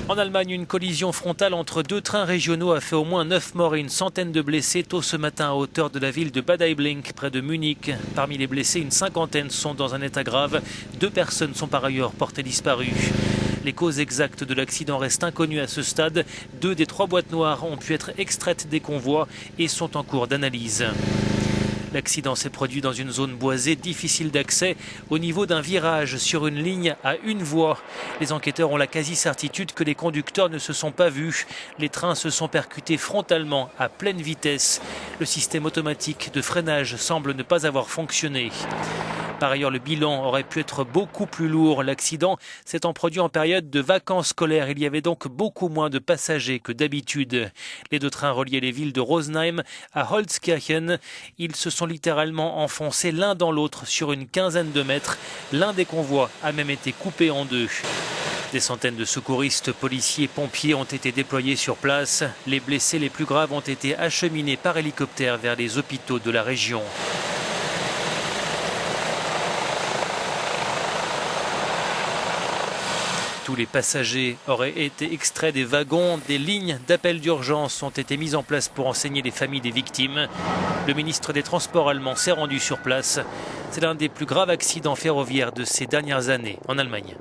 En Allemagne, une collision frontale entre deux trains régionaux a fait au moins 9 morts et une centaine de blessés tôt ce matin à hauteur de la ville de Bad Aibling, près de Munich. Parmi les blessés, une cinquantaine sont dans un état grave. 2 personnes sont par ailleurs portées disparues. Les causes exactes de l'accident restent inconnues à ce stade. 2 des 3 boîtes noires ont pu être extraites des convois et sont en cours d'analyse. L'accident s'est produit dans une zone boisée difficile d'accès au niveau d'un virage sur une ligne à une voie. Les enquêteurs ont la quasi-certitude que les conducteurs ne se sont pas vus. Les trains se sont percutés frontalement à pleine vitesse. Le système automatique de freinage semble ne pas avoir fonctionné. Par ailleurs, le bilan aurait pu être beaucoup plus lourd. L'accident s'étant produit en période de vacances scolaires. Il y avait donc beaucoup moins de passagers que d'habitude. Les 2 trains reliaient les villes de Rosenheim à Holzkirchen. Ils se sont littéralement enfoncés l'un dans l'autre sur une quinzaine de mètres. L'un des convois a même été coupé en 2. Des centaines de secouristes, policiers, pompiers ont été déployés sur place. Les blessés les plus graves ont été acheminés par hélicoptère vers les hôpitaux de la région. Tous les passagers auraient été extraits des wagons. Des lignes d'appel d'urgence ont été mises en place pour renseigner les familles des victimes. Le ministre des Transports allemand s'est rendu sur place. C'est l'un des plus graves accidents ferroviaires de ces dernières années en Allemagne.